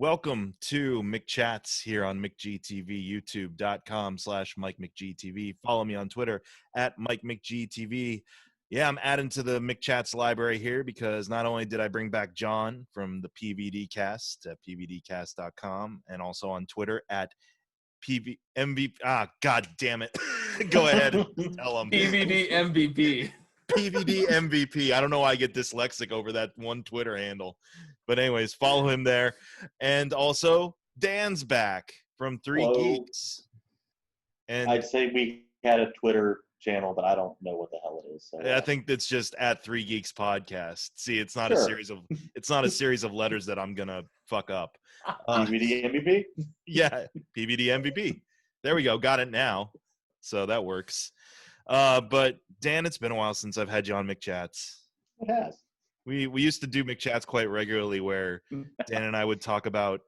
Welcome to McChats here on McGTV, youtube.com/MikeMcGTV. Follow me on Twitter at MikeMcGTV. Yeah, I'm adding to the McChats library here because not only did I bring back John from the PVDCast at PVDCast.com and also on Twitter at PVMVP. God damn it. Go ahead and tell them. PVD MVP. PVD MVP. I don't know why I get dyslexic over that one Twitter handle. But anyways, follow him there. And also, Dan's back from Three Geeks. And I'd say we had a Twitter channel, but I don't know what the hell it is. So, I think it's just at Three Geeks Podcast. See, it's not a series of letters that I'm gonna fuck up. PVD MVP? Yeah, PVD MVP. There we go. Got it now. So that works. But Dan, it's been a while since I've had you on McChats. It has. We used to do McChats quite regularly where Dan and I would talk about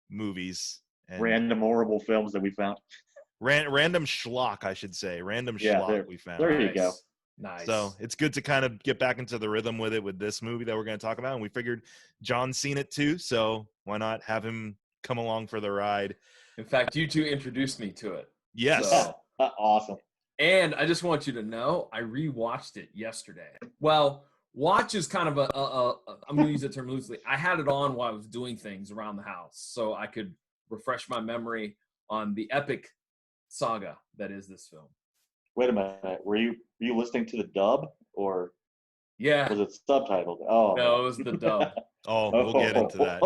movies. And random horrible films that we found. Random schlock, I should say. Random schlock we found. There you go. Nice. So it's good to kind of get back into the rhythm with it with this movie that we're going to talk about. And we figured John's seen it too, so why not have him come along for the ride? In fact, you two introduced me to it. Yes. So, awesome. And I just want you to know, I rewatched it yesterday. Well, watch is kind of I'm going to use the term loosely. I had it on while I was doing things around the house so I could refresh my memory on the epic saga that is this film. Wait a minute. Were you listening to the dub or yeah, was it subtitled? Oh. No, it was the dub. We'll get into that.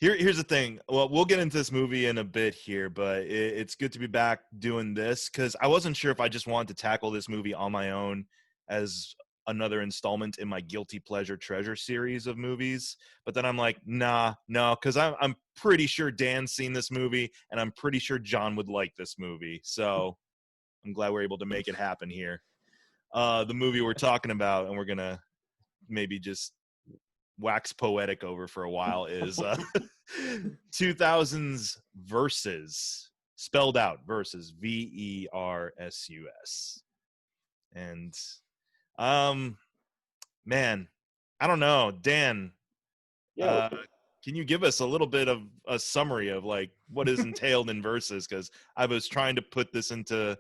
Here's the thing. Well, we'll get into this movie in a bit here, but it's good to be back doing this because I wasn't sure if I just wanted to tackle this movie on my own as another installment in my Guilty Pleasure Treasure series of movies. But then I'm like, no, because I'm pretty sure Dan's seen this movie, and I'm pretty sure John would like this movie. So I'm glad we're able to make it happen here. The movie we're talking about, and we're going to maybe just wax poetic over for a while, is 2000's Versus, spelled out Versus, Versus. And man, I don't know, Dan, can you give us a little bit of a summary of like what is entailed in Versus? Because I was trying to put this into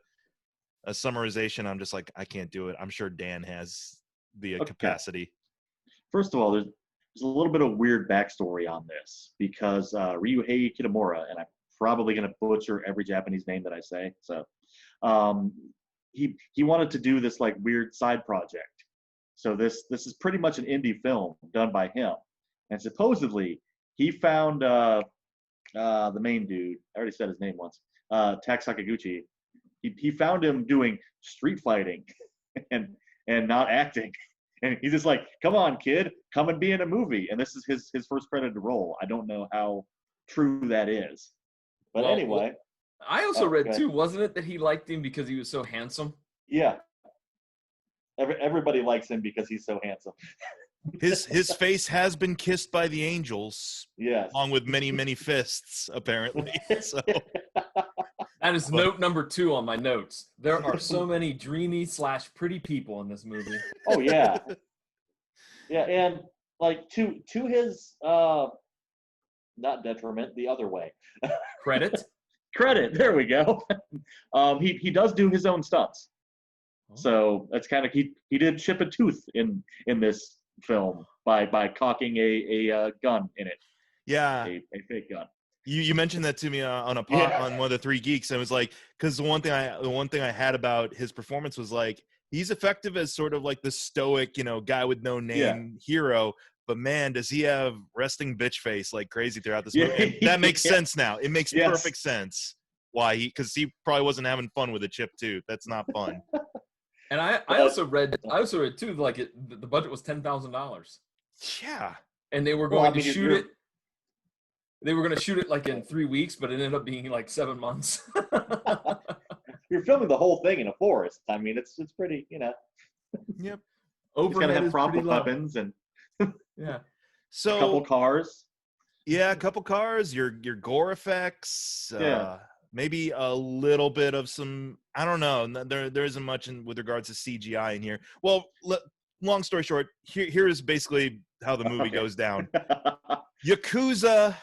a summarization. I'm just like, I can't do it. I'm sure Dan has the capacity. First of all, there's a little bit of weird backstory on this because Ryuhei Kitamura, and I'm probably going to butcher every Japanese name that I say. So he wanted to do this like weird side project. So this is pretty much an indie film done by him. And supposedly he found the main dude. I already said his name once. Tak Sakaguchi. He found him doing street fighting and not acting. And he's just like, come on, kid, come and be in a movie. And this is his first credited role. I don't know how true that is. But anyway. I also read, too, wasn't it that he liked him because he was so handsome? Yeah. Everybody likes him because he's so handsome. His face has been kissed by the angels. Yes. Along with many, many fists, apparently. So. That is note number 2 on my notes. There are so many dreamy / pretty people in this movie. Oh yeah, yeah, and like to his not detriment, the other way. Credit. There we go. He does do his own stunts, so that's kind of he did chip a tooth in this film by cocking a gun in it. Yeah, a fake gun. You mentioned that to me on on one of the Three Geeks. And it was like, because the one thing I had about his performance was like, he's effective as sort of like the stoic, guy with no name hero. But man, does he have resting bitch face like crazy throughout this movie? And that makes sense now. It makes perfect sense why because he probably wasn't having fun with a chipped tooth. That's not fun. And I also read too, like the budget was $10,000. Yeah. And they were going to shoot it. They were going to shoot it like in 3 weeks, but it ended up being like 7 months. You're filming the whole thing in a forest. I mean, it's pretty, Yep. He's got to have proper weapons and so a couple cars. Yeah, a couple cars. Your gore effects. Maybe a little bit of some. I don't know. There isn't much with regards to CGI in here. Well, long story short, here is basically how the movie Okay. goes down. Yakuza,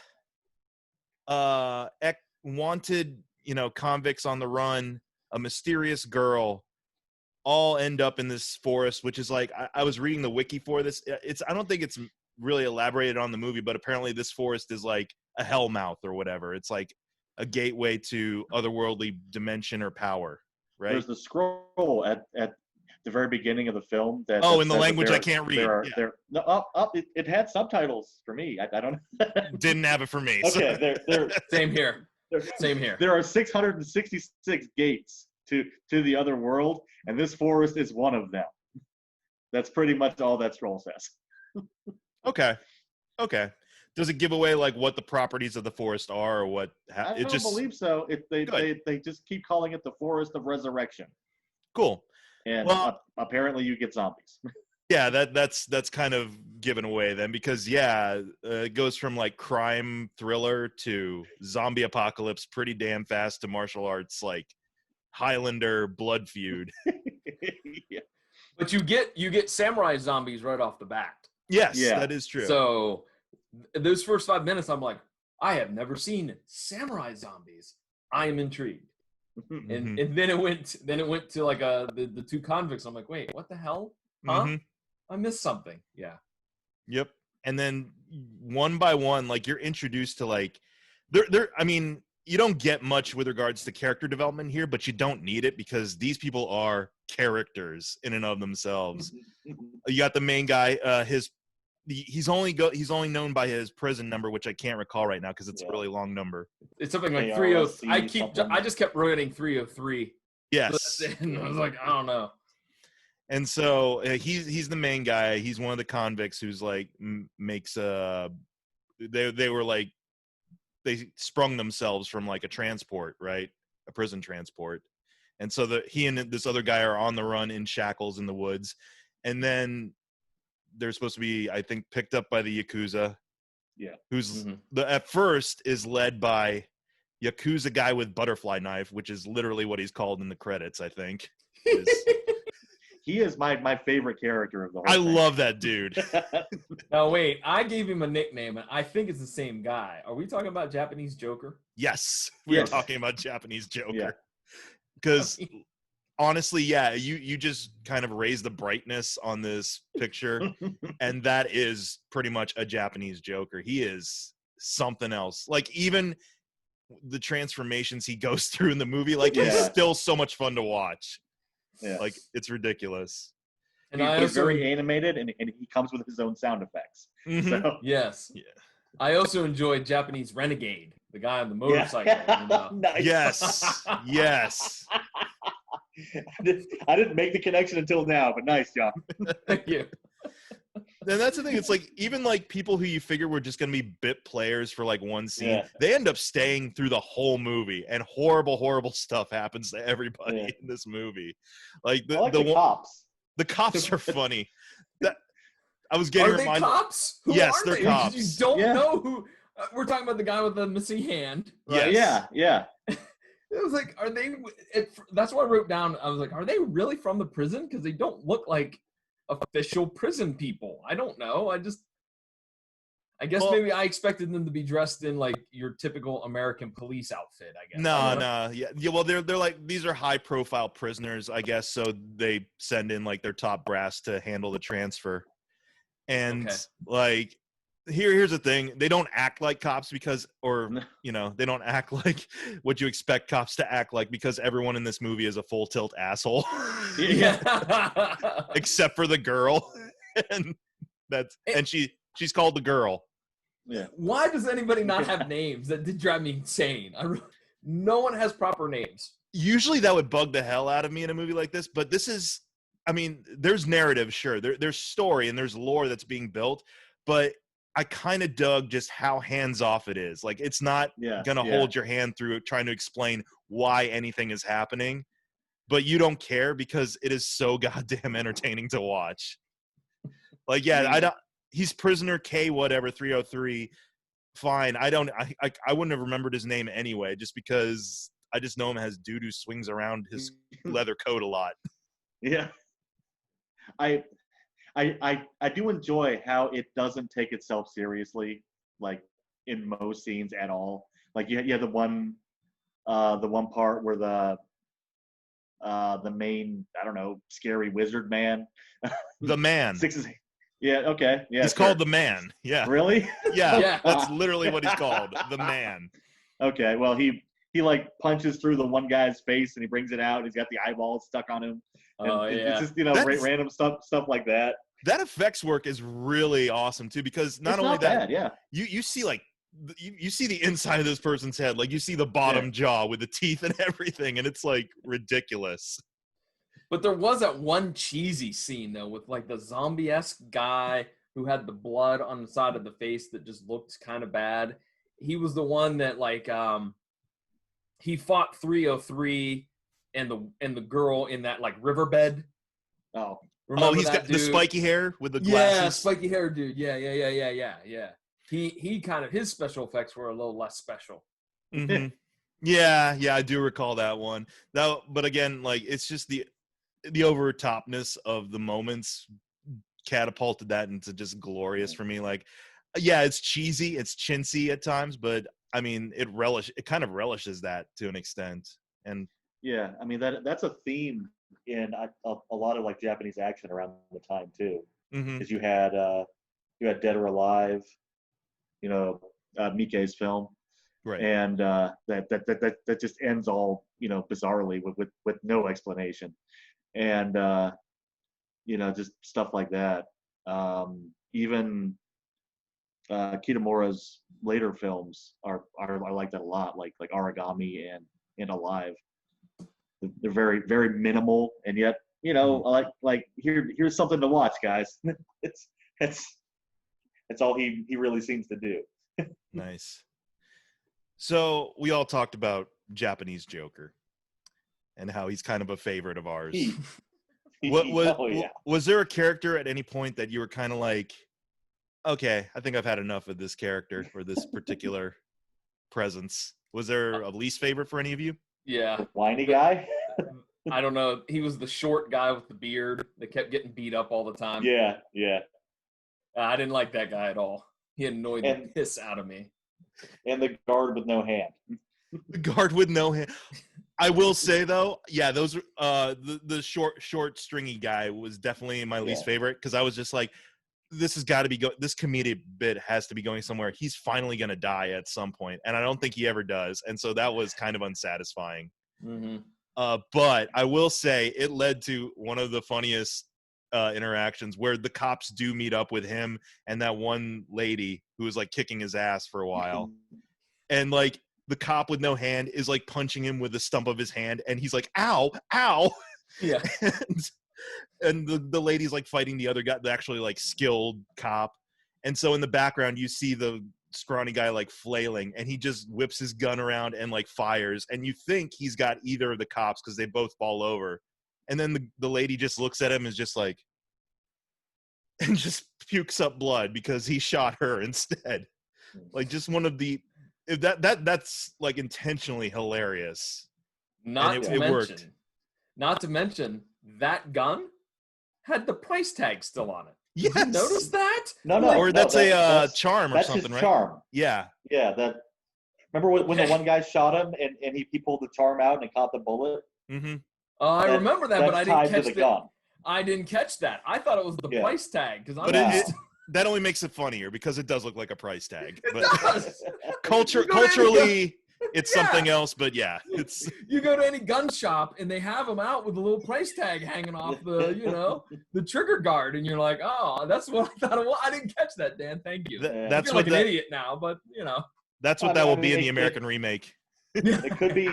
wanted, convicts on the run, a mysterious girl, all end up in this forest, which is like, I was reading the wiki for this. I don't think it's really elaborated on the movie, but apparently this forest is like a hellmouth or whatever. It's like a gateway to otherworldly dimension or power, right? There's the scroll at the very beginning of the film that in the says that language I can't read. It had subtitles for me. I don't Didn't have it for me. Okay, there Same here. Same here. There are 666 gates to the other world, and this forest is one of them. That's pretty much all that scroll says. Okay. Does it give away like what the properties of the forest are, or what? I don't believe so. They just keep calling it the Forest of Resurrection. Cool. And apparently you get zombies. Yeah, that's kind of given away then, because it goes from like crime thriller to zombie apocalypse pretty damn fast to martial arts like Highlander blood feud. Yeah. But you get samurai zombies right off the bat. Yes, Yeah. that is true. So those first 5 minutes, I'm like, I have never seen samurai zombies. I am intrigued. Mhm. And then it went to like the two convicts. I'm like, wait, what the hell? Huh? Mhm. I missed something. Yeah. Yep. And then one by one, like you're introduced to like there I mean, you don't get much with regards to character development here, but you don't need it because these people are characters in and of themselves. You got the main guy, he's only known by his prison number, which I can't recall right now because it's a really long number. It's something like ARSC 303. I just kept writing 303. Yes. And I was like, I don't know. And so he's the main guy. He's one of the convicts who's like makes they were like they sprung themselves from like a transport, right? A prison transport. And so he and this other guy are on the run in shackles in the woods. And then they're supposed to be, I think, picked up by the Yakuza. Yeah. Who's at first is led by Yakuza guy with butterfly knife, which is literally what he's called in the credits, I think. He is my favorite character of the whole I thing. love that dude. Now wait, I gave him a nickname, and I think it's the same guy. Are we talking about Japanese Joker? Yes, we Yes. are talking about Japanese Joker. Yeah. Because honestly, yeah, you just kind of raise the brightness on this picture, and that is pretty much a Japanese Joker. He is something else. Like even the transformations he goes through in the movie, like it's still so much fun to watch. Yeah. Like it's ridiculous. And He's very animated, and he comes with his own sound effects. Mhm. So Yes. Yeah. I also enjoyed Japanese Renegade, the guy on the motorcycle. Nice. Yes. Yes. I didn't make the connection until now, but nice job. Thank you. And that's the thing. It's like even like people who you figure were just gonna be bit players for like one scene, Yeah. they end up staying through the whole movie, and horrible stuff happens to everybody in this movie. Like I like the cops. The cops are funny. That I was getting Are they reminded. cops? Who Yes, are they're they? cops. You don't Yeah. know who. We're talking about the guy with the missing hand. Right? Yes. Yeah. It was like, are they? That's what I wrote down. I was like, are they really from the prison? Because they don't look like official prison people. I don't know. I guess maybe I expected them to be dressed in like your typical American police outfit. I guess. No. Yeah. Well, they're like these are high profile prisoners, I guess. So they send in like their top brass to handle the transfer. And like here's the thing, they don't act like cops because they don't act like what you expect cops to act like because everyone in this movie is a full tilt asshole. Yeah. Except for the girl. And she's called the girl. Yeah. Why does anybody not have names? That did drive me insane. No one has proper names. Usually that would bug the hell out of me in a movie like this, but this is, I mean, there's narrative, sure. There's story and there's lore that's being built, but I kind of dug just how hands-off it is. Like, it's not gonna hold your hand through it, trying to explain why anything is happening, but you don't care because it is so goddamn entertaining to watch. Like, he's prisoner K whatever 303. Fine. I wouldn't have remembered his name anyway, just because I just know him as dude who swings around his leather coat a lot. Yeah. I I do enjoy how it doesn't take itself seriously, like in most scenes at all. Like you have the one part where the main, I don't know, scary wizard man. The Man. Yeah, okay. Yeah. He's called the Man. Yeah. Really? Yeah. Yeah. That's literally what he's called. The Man. Okay. Well, he like punches through the one guy's face and he brings it out. And he's got the eyeballs stuck on him. And Oh, it's yeah. just, That's- random stuff like that. That effects work is really awesome too, because not It's only not that, bad, yeah. you see like you see the inside of this person's head, like you see the bottom jaw with the teeth and everything, and it's like ridiculous. But there was that one cheesy scene though with like the zombie-esque guy who had the blood on the side of the face that just looked kind of bad. He was the one that like he fought 303 and the girl in that like riverbed. Oh. Remember He's that got dude? the spiky hair with the glasses. Yeah, spiky hair dude. Yeah. He kind of, his special effects were a little less special. Mm-hmm. Yeah, I do recall that one. But again, like it's just the over topness of the moments catapulted that into just glorious for me. Like, yeah, it's cheesy, it's chintzy at times, but I mean, it kind of relishes that to an extent. And yeah, I mean that's a theme in a lot of like Japanese action around the time too, because you had Dead or Alive, Miike's film, right, and that just ends all bizarrely with no explanation, and just stuff like that. Even Kitamura's later films are like that a lot, like Origami and Alive. They're very, very minimal, and yet like here's something to watch, guys. It's all he really seems to do. Nice. So we all talked about Japanese Joker and how he's kind of a favorite of ours. Was there a character at any point that you were kind of like, okay, I think I've had enough of this character or this particular presence? Was there a least favorite for any of you? Yeah. The whiny guy? I don't know. He was the short guy with the beard that kept getting beat up all the time. Yeah. I didn't like that guy at all. He annoyed the piss out of me. And the guard with no hand. The guard with no hand. I will say though, yeah, those the short stringy guy was definitely my least favorite, because I was just like, this has got to be this comedic bit has to be going somewhere. He's finally going to die at some point, and I don't think he ever does. And so that was kind of unsatisfying. Mm-hmm. But I will say it led to one of the funniest interactions where the cops do meet up with him and that one lady who was like kicking his ass for a while. And like the cop with no hand is like punching him with the stump of his hand, and he's like, ow, ow. Yeah. And the lady's like fighting the other guy, the actually like skilled cop. And so in the background, you see the scrawny guy like flailing, and he just whips his gun around and like fires. And you think he's got either of the cops because they both fall over. And then the lady just looks at him and is just like, and just pukes up blood because he shot her instead. Like just one of the, if that's like intentionally hilarious. Not to worked. mention that gun had the price tag still on it. Yes. Did you notice that? No. Or that's a charm or that's something, his right? Charm. Yeah. Yeah. Remember when the one guy shot him and he pulled the charm out and he caught the bullet? Mm-hmm. I remember that, but I didn't catch the gun. I didn't catch that. I thought it was the price tag because But that only makes it funnier because it does look like a price tag. But culturally, it's something else. But yeah, it's. You go to any gun shop and they have them out with a little price tag hanging off the the trigger guard, and you're like, oh, that's what I thought it was. I didn't catch that, Dan. Thank you. That's I feel what like an idiot now, but That's what that will be in the American remake. It could be.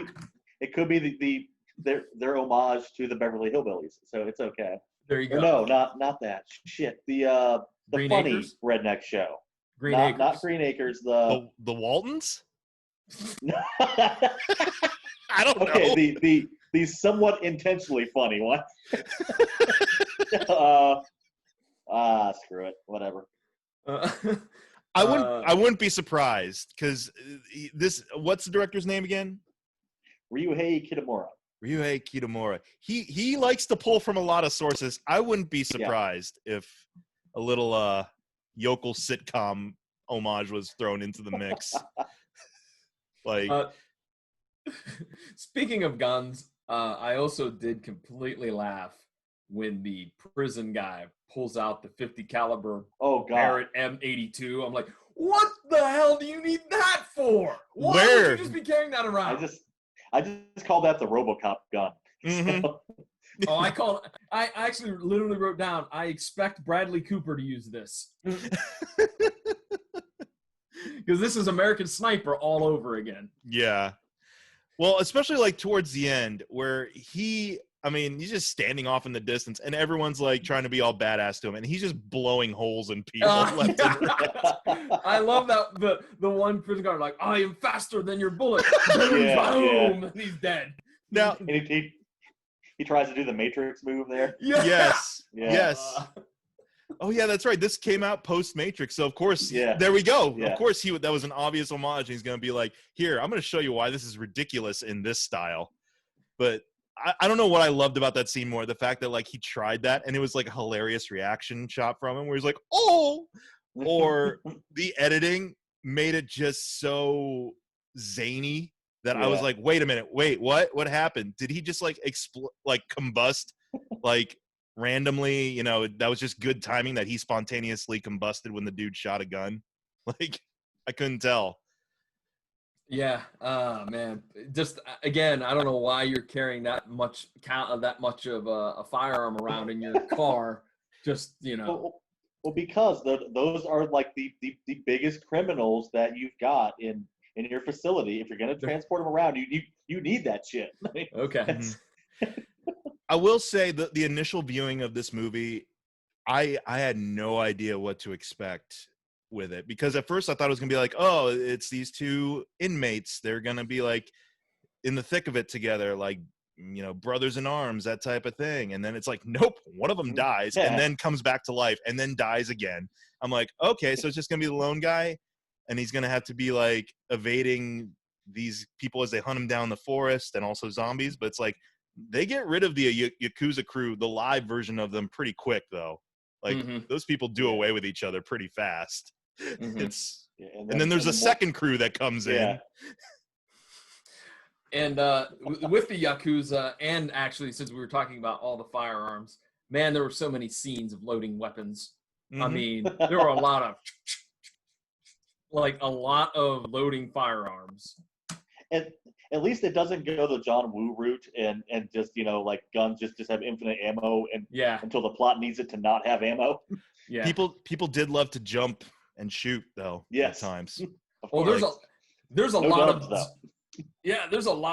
It could be their homage to the Beverly Hillbillies, so it's okay. There you go. No, not that. Shit. The Green funny Acres? Redneck Show. Acres. Not Green Acres. The Waltons. I don't know. Okay, the somewhat intentionally funny one. Screw it. Whatever. I wouldn't be surprised because what's the director's name again? Ryuhei Kitamura. Ryuhei Kitamura. He likes to pull from a lot of sources. I wouldn't be surprised if a little yokel sitcom homage was thrown into the mix. Like, speaking of guns, I also did completely laugh when the prison guy pulls out the 50 caliber Barrett M82. I'm like, what the hell do you need that for? Why would you just be carrying that around? I just call that the RoboCop gun. Mm-hmm. So, I actually literally wrote down, I expect Bradley Cooper to use this. Because this is American Sniper all over again. Yeah. Well, especially like towards the end where he's just standing off in the distance and everyone's like trying to be all badass to him and he's just blowing holes in people left and right. I love that the one prison guard like, I am faster than your bullet. Boom, and he's dead. Now and he tries to do the Matrix move there. Yes. Oh yeah, that's right. This came out post Matrix, so of course, there we go. Yeah. Of course, that was an obvious homage. He's going to be like, "Here, I'm going to show you why this is ridiculous in this style." But I don't know what I loved about that scene more. The fact that like he tried that, and it was like a hilarious reaction shot from him, where he's like, "Oh," or the editing made it just so zany that I was like, "Wait a minute, wait, what? What happened? Did he just like combust like?" Randomly, that was just good timing that he spontaneously combusted when the dude shot a gun. Like, I couldn't tell. Yeah, man. Just again, I don't know why you're carrying that much of a firearm around in your car. Just Well, because those are like the biggest criminals that you've got in your facility. If you're going to transport them around, you need that shit. Okay. I will say that the initial viewing of this movie, I had no idea what to expect with it because at first I thought it was gonna be like, oh, it's these two inmates, they're gonna be like in the thick of it together, like brothers in arms, that type of thing, and then it's like, nope, one of them dies and then comes back to life and then dies again. I'm like, okay, so it's just gonna be the lone guy and he's gonna have to be like evading these people as they hunt him down in the forest and also zombies, but it's like they get rid of the Yakuza crew, the live version of them, pretty quick, though. Like, those people do away with each other pretty fast. It's and then there's a second crew that comes in. And with the Yakuza, and actually, since we were talking about all the firearms, man, there were so many scenes of loading weapons. I mean, there were a lot of loading firearms. And at least it doesn't go the John Woo route and just like guns just have infinite ammo and until the plot needs it to not have ammo. Yeah. People did love to jump and shoot though. Yes. At times. Well, there's a lot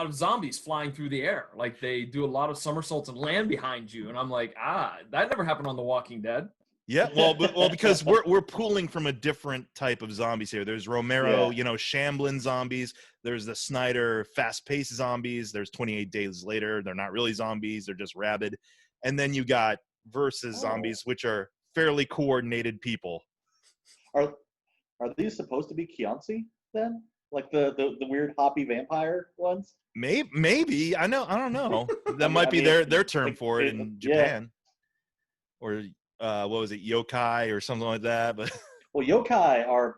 of zombies flying through the air. Like they do a lot of somersaults and land behind you, and I'm like, that never happened on The Walking Dead. Yeah, well, because we're pooling from a different type of zombies here. There's Romero, Shamblin zombies. There's the Snyder fast-paced zombies. There's 28 Days Later. They're not really zombies. They're just rabid. And then you got versus zombies, which are fairly coordinated people. Are these supposed to be Chianti then? Like the weird hoppy vampire ones? Maybe. I don't know. That might be their term for it in Japan. Or what was it, yokai or something like that? But well, yokai are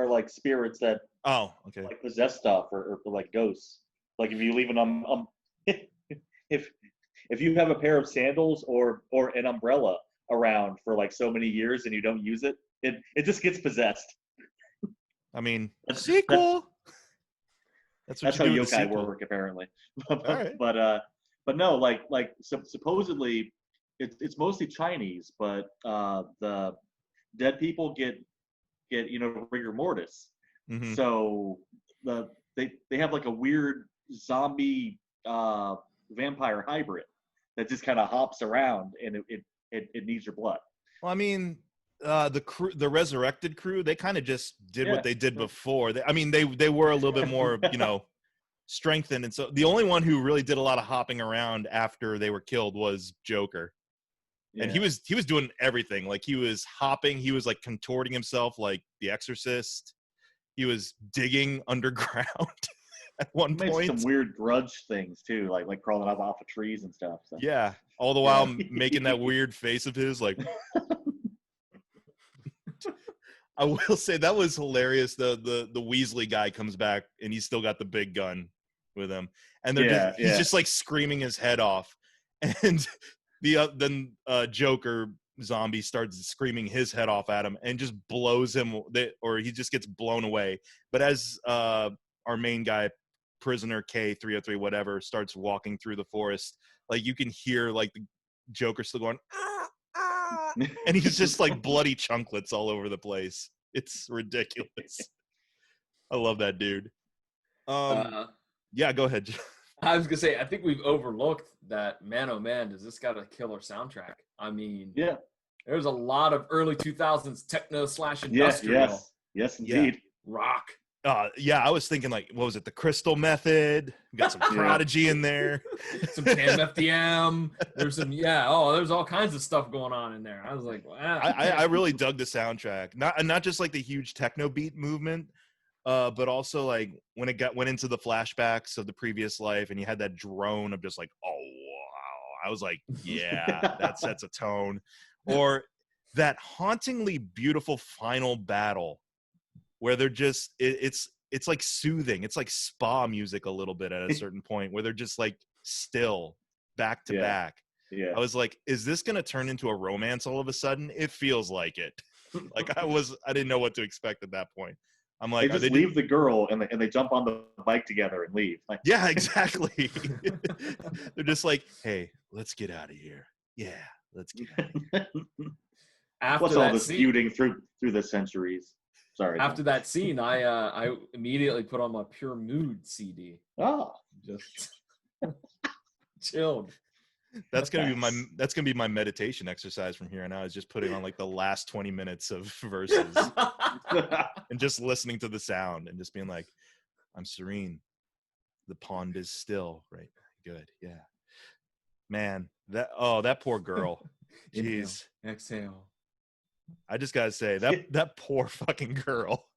like spirits that like possess stuff or like ghosts. Like if you leave if you have a pair of sandals or an umbrella around for like so many years and you don't use it, it just gets possessed. I mean, sequel. That's how yokai work apparently. Right. But no, like supposedly. It's mostly Chinese, but the dead people get rigor mortis. Mm-hmm. So they have like a weird zombie vampire hybrid that just kind of hops around and it needs your blood. Well, I mean, the resurrected crew, they kind of just did what they did before. They were a little bit more strengthened, and so the only one who really did a lot of hopping around after they were killed was Joker. Yeah. And he was doing everything. Like he was hopping, he was like contorting himself like The Exorcist. He was digging underground. at one He made point. some weird grudge things too, like crawling up off of trees and stuff. So. Yeah, all the while making that weird face of his, like. I will say that was hilarious. The Weasley guy comes back and he's still got the big gun with him, and he's just like screaming his head off, and then Joker zombie starts screaming his head off at him and just blows him, or he just gets blown away. But as our main guy, prisoner K303 whatever, starts walking through the forest, like you can hear like the Joker still going. And he's just like bloody chunklets all over the place. It's ridiculous. I love that dude. Yeah, go ahead. I was gonna say, I think we've overlooked that. Man, oh man, does this got a killer soundtrack? I mean, yeah, there's a lot of early 2000s techno / industrial. Yes, indeed. Rock. Yeah, I was thinking like, what was it? The Crystal Method. We got some Prodigy in there. Some Tam FDM. There's some, there's all kinds of stuff going on in there. I was like, wow. I really dug the soundtrack. Not just like the huge techno beat movement, but also like when it went into the flashbacks of the previous life, and you had that drone of just like, oh wow. I was like, yeah, that sets a tone. Or that hauntingly beautiful final battle, where they're just it's like soothing. It's like spa music a little bit at a certain point, where they're just like still back to back. Yeah. I was like, is this gonna turn into a romance all of a sudden? It feels like it. Like I didn't know what to expect at that point. I'm like, they just leave the girl and they jump on the bike together and leave. Like, yeah, exactly. They're just like, hey, let's get out of here. Yeah, let's get out of here. What's all this feuding through the centuries? Sorry. After that scene, I immediately put on my Pure Mood CD. Oh, just chilled. That's gonna be my meditation exercise from here on out. Is just putting on like the last 20 minutes of verses and just listening to the sound and just being like, I'm serene. The pond is still. Right. Good. Yeah. Man, that poor girl. Jeez. Inhale, exhale. I just gotta say that poor fucking girl,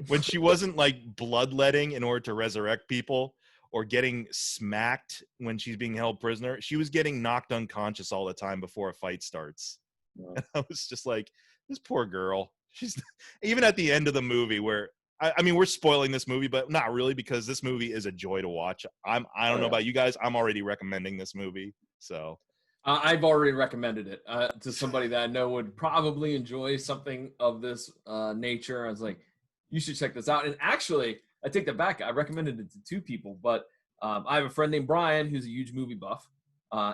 when she wasn't like bloodletting in order to resurrect people or getting smacked when she's being held prisoner, she was getting knocked unconscious all the time before a fight starts. Yeah. And I was just like, this poor girl. She's even at the end of the movie where I mean, we're spoiling this movie, but not really, because this movie is a joy to watch. I don't know about you guys. I'm already recommending this movie. So I've already recommended it to somebody that I know would probably enjoy something of this nature. I was like, you should check this out. And actually, I take that back. I recommended it to two people, but I have a friend named Brian who's a huge movie buff.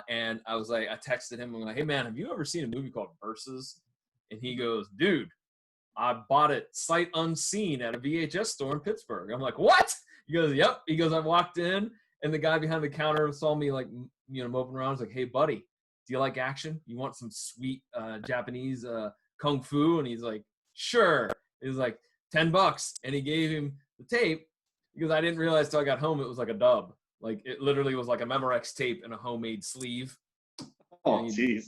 And I was like, I texted him. I'm like, hey, man, have you ever seen a movie called Versus? And he goes, dude, I bought it sight unseen at a VHS store in Pittsburgh. I'm like, what? He goes, yep. He goes, I walked in, and the guy behind the counter saw me like, moping around. I was like, hey, buddy, do you like action? You want some sweet Japanese kung fu? And he's like, sure. It was like $10, and he gave him the tape because I didn't realize till I got home it was like a dub. Like it literally was like a Memorex tape in a homemade sleeve. Oh, jeez.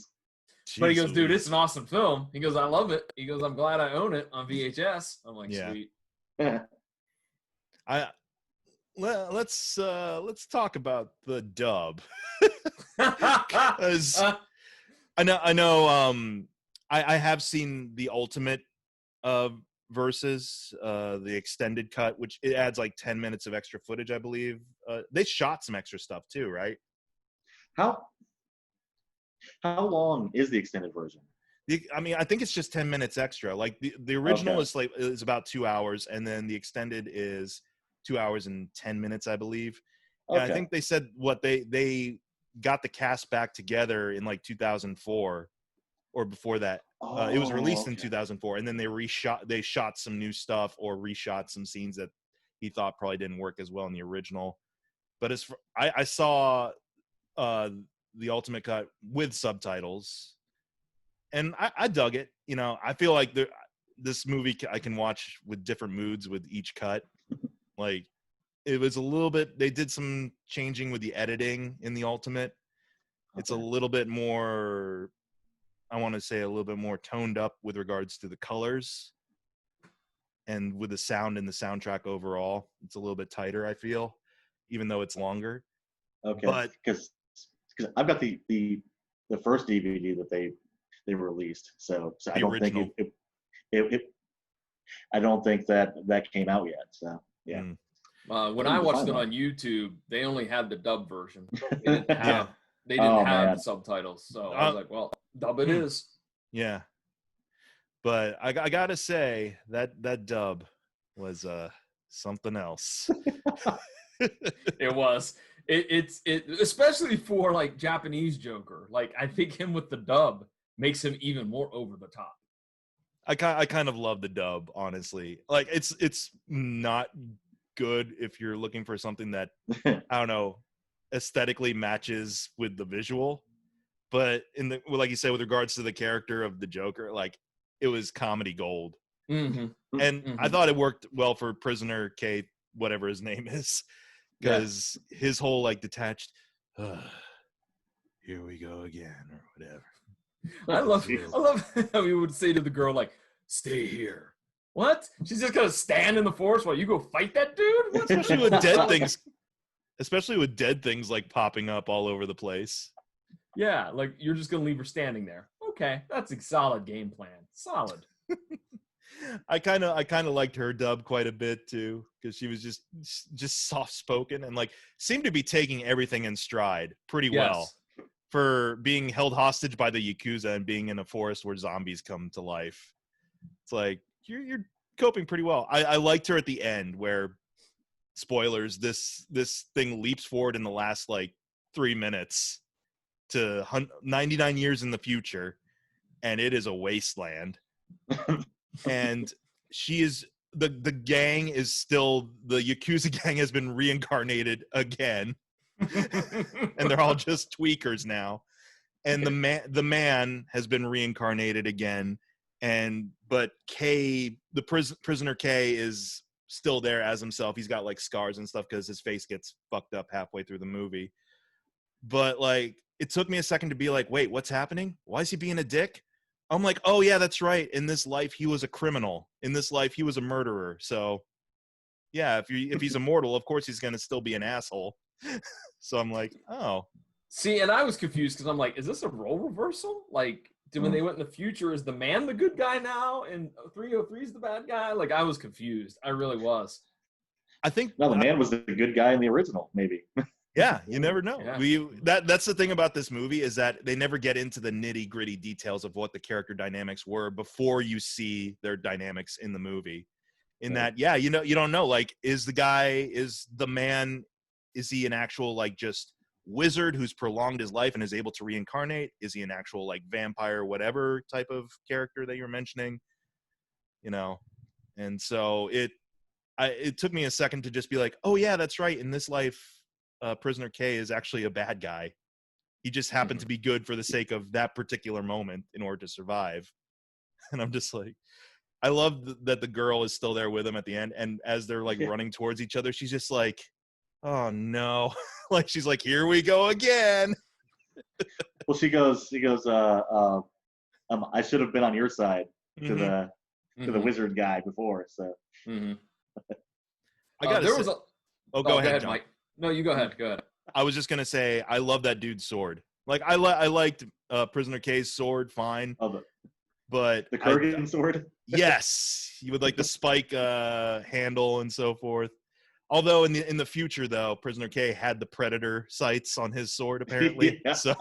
But he goes, dude, it's an awesome film. He goes, I love it. He goes, I'm glad I own it on VHS. I'm like, sweet. Yeah. Let's talk about the dub. I know I have seen the ultimate versus the extended cut, which it adds like 10 minutes of extra footage, I believe. They shot some extra stuff too, right? How long is the extended version? I mean, I think it's just 10 minutes extra. Like the original is about 2 hours, and then the extended is 2 hours and 10 minutes, I believe. Okay. And I think they said they got the cast back together in like 2004 or before that. It was released in 2004, and then they shot some new stuff or reshot some scenes that he thought probably didn't work as well in the original. But I saw the ultimate cut with subtitles, and I dug it. I feel like this movie I can watch with different moods with each cut. Like it was a little bit, they did some changing with the editing in the ultimate. It's a little bit more, I want to say a little bit more toned up with regards to the colors and with the sound and the soundtrack overall. It's a little bit tighter, I feel. even though it's longer. Okay, But because I've got the first DVD that they released, so I the don't original. think it I don't think that came out yet. So yeah. When I watched it on YouTube, they only had the dub version. They didn't have Yeah. they didn't Oh, have man. subtitles, so I was like, well, dub it is. Yeah. But I gotta say that dub was something else. It was. It's especially for like Japanese Joker. Like I think him with the dub makes him even more over the top. I kind of love the dub, honestly. Like it's not good if you're looking for something that I don't know aesthetically matches with the visual, but like you said, with regards to the character of the Joker, like it was comedy gold. Mm-hmm. And Mm-hmm. I thought it worked well for Prisoner K, whatever his name is, because his whole like detached, here we go again, or whatever. I love how he would say to the girl, like, stay here. What? She's just gonna stand in the forest while you go fight that dude? What? Especially with dead things like popping up all over the place. Yeah, like you're just gonna leave her standing there. Okay, that's a solid game plan. Solid. I kind of liked her dub quite a bit too, because she was just soft spoken and like seemed to be taking everything in stride pretty well for being held hostage by the Yakuza and being in a forest where zombies come to life. It's like you're coping pretty well. I liked her at the end where, spoilers, this thing leaps forward in the last like 3 minutes to 99 years in the future, and it is a wasteland. And she is the gang is still, the Yakuza gang has been reincarnated again. And they're all just tweakers now. And the man has been reincarnated again. But K, the prisoner K, is still there as himself. He's got like scars and stuff because his face gets fucked up halfway through the movie. But like, it took me a second to be like, wait, what's happening? Why is he being a dick? I'm like, oh yeah, that's right. In this life, he was a criminal. In this life, he was a murderer. So yeah, if he's immortal, of course he's gonna still be an asshole. So I'm like, oh. See, and I was confused because I'm like, is this a role reversal? Like, when they went in the future, is the man the good guy now and 303 is the bad guy? Like, I was confused. I really was. I think no, the man was the good guy in the original, maybe. Yeah, you never know. Yeah. That's the thing about this movie, is that they never get into the nitty gritty details of what the character dynamics were before you see their dynamics in the movie. In that, yeah, you don't know, like, is the man, is he an actual like just wizard who's prolonged his life and is able to reincarnate? Is he an actual like vampire, whatever type of character that you're mentioning? And so it took me a second to just be like, oh yeah, that's right. In this life, Prisoner K is actually a bad guy. He just happened to be good for the sake of that particular moment in order to survive. And I'm just like, I love that the girl is still there with him at the end. And as they're like running towards each other, she's just like, oh no. Like, she's like, here we go again. Well, she goes, I should have been on your side to the wizard guy before. So I gotta say, go ahead, Mike. No, you go ahead. Go ahead. I was just gonna say, I love that dude's sword. Like, I liked Prisoner K's sword fine, but the Kurgan sword. Yes, you would like the spike handle and so forth. Although in the future, though, Prisoner K had the Predator sights on his sword apparently. Yeah. So